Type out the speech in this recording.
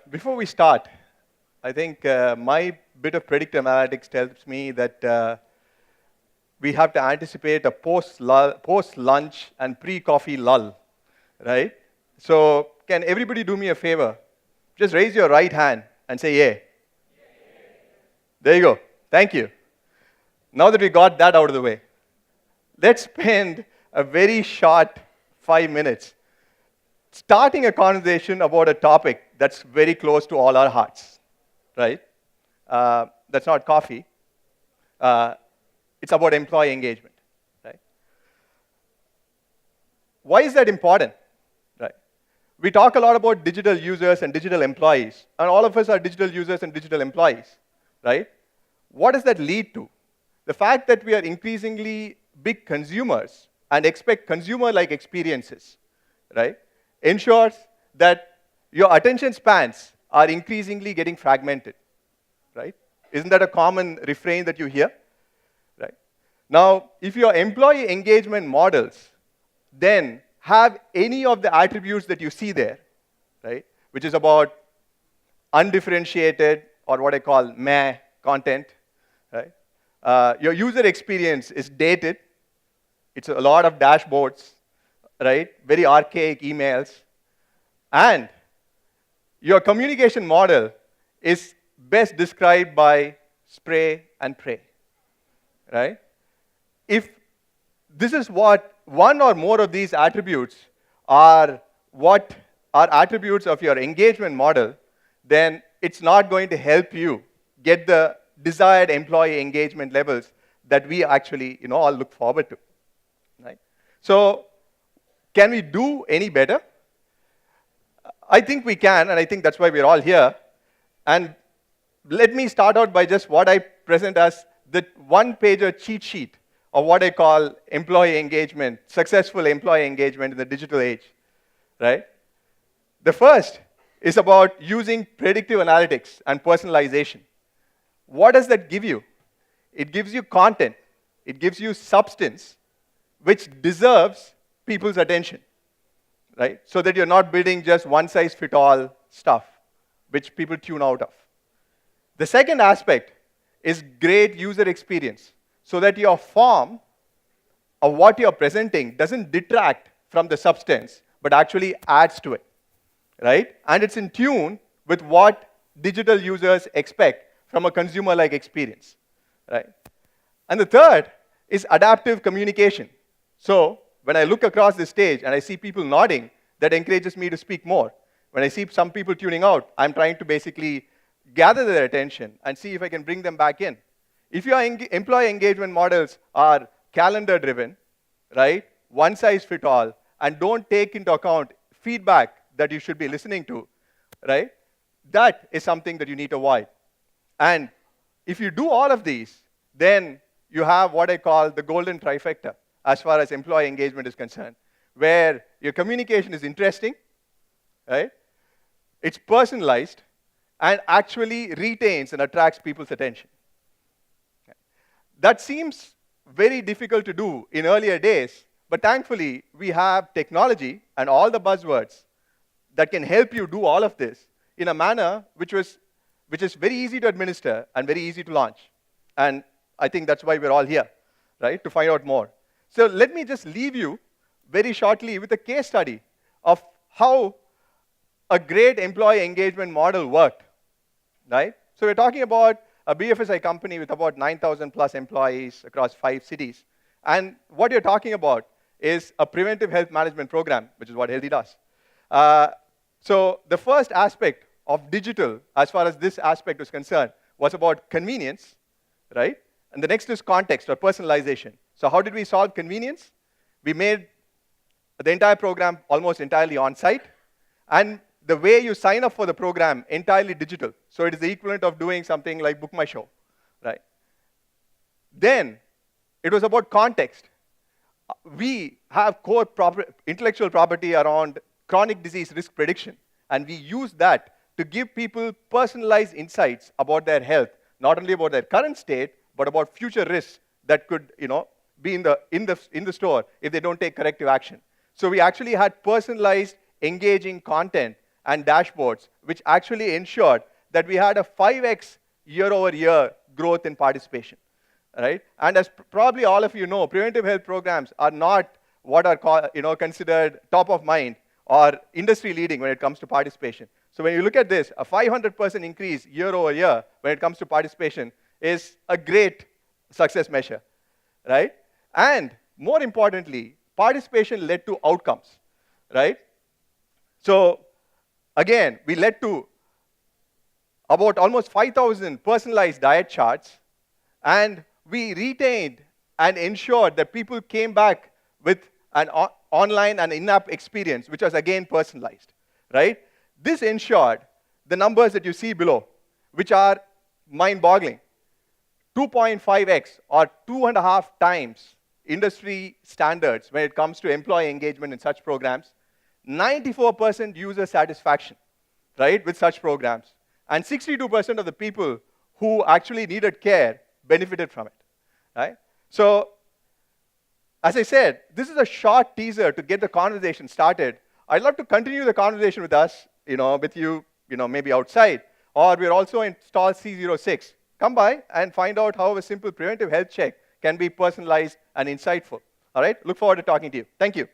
Before we start, I think my bit of predictive analytics tells me that we have to anticipate a post-lunch and pre-coffee lull, right? So can everybody do me a favor? Just raise your right hand and say, yeah. There you go. Thank you. Now that we got that out of the way, let's spend a very short 5 minutes starting a conversation about a topic that's very close to all our hearts, right? That's not coffee. It's about employee engagement, right? Why is that important, right? We talk a lot about digital users and digital employees, and all of us are digital users and digital employees, right? What does that lead to? The fact that we are increasingly big consumers and expect consumer-like experiences, right, ensures that your attention spans are increasingly getting fragmented, right? Isn't that a common refrain that you hear, right? Now, if your employee engagement models then have any of the attributes that you see there, right, which is about undifferentiated or what I call meh content, right? Your user experience is dated. It's a lot of dashboards, right? Very archaic emails. And your communication model is best described by spray and pray, right? If this is what one or more of these attributes are what are attributes of your engagement model, then it's not going to help you get the desired employee engagement levels that we actually all look forward to, right? So can we do any better? I think we can, and I think that's why we're all here. And let me start out by just what I present as the one-pager cheat sheet of what I call employee engagement, successful employee engagement in the digital age, right? The first is about using predictive analytics and personalization. What does that give you? It gives you content. It gives you substance, which deserves people's attention, right? So that you're not building just one-size-fits-all stuff, which people tune out of. The second aspect is great user experience, so that your form of what you're presenting doesn't detract from the substance, but actually adds to it, right? And it's in tune with what digital users expect from a consumer-like experience, right? And the third is adaptive communication. So when I look across the stage and I see people nodding, that encourages me to speak more. When I see some people tuning out, I'm trying to basically gather their attention and see if I can bring them back in. If your employee engagement models are calendar-driven, right, one-size-fits-all, and don't take into account feedback that you should be listening to, right, that is something that you need to avoid. And if you do all of these, then you have what I call the golden trifecta as far as employee engagement is concerned, where your communication is interesting, right? It's personalized, and actually retains and attracts people's attention. That seems very difficult to do in earlier days, but thankfully, we have technology and all the buzzwords that can help you do all of this in a manner which is very easy to administer and very easy to launch. And I think that's why we're all here, right, to find out more. So let me just leave you very shortly with a case study of how a great employee engagement model worked, right? So we're talking about a BFSI company with about 9,000 plus employees across 5 cities. And what you're talking about is a preventive health management program, which is what Healthi does. So the first aspect of digital, as far as this aspect is concerned, was about convenience, right? And the next is context or personalization. So how did we solve convenience? We made the entire program almost entirely on-site, and the way you sign up for the program entirely digital. So it is the equivalent of doing something like Book My Show, right? Then it was about context. We have core intellectual property around chronic disease risk prediction, and we use that to give people personalized insights about their health, not only about their current state, but about future risks that could, be in the store if they don't take corrective action. So we actually had personalized, engaging content and dashboards, which actually ensured that we had a 5x year-over-year growth in participation, right? And as probably all of you know, preventive health programs are not what are considered top of mind or industry leading when it comes to participation. So when you look at this, a 500% increase year-over-year when it comes to participation is a great success measure, right? And more importantly, participation led to outcomes, right? So again, we led to about almost 5,000 personalized diet charts, and we retained and ensured that people came back with an online and in-app experience, which was again personalized, right? This ensured the numbers that you see below, which are mind-boggling. 2.5x or 2.5 times industry standards when it comes to employee engagement in such programs, 94% user satisfaction, right, with such programs, and 62% of the people who actually needed care benefited from it, right? So, as I said, this is a short teaser to get the conversation started. I'd love to continue the conversation with us, with you, maybe outside, or we're also in stall C06. Come by and find out how a simple preventive health check can be personalized and insightful. All right? Look forward to talking to you. Thank you.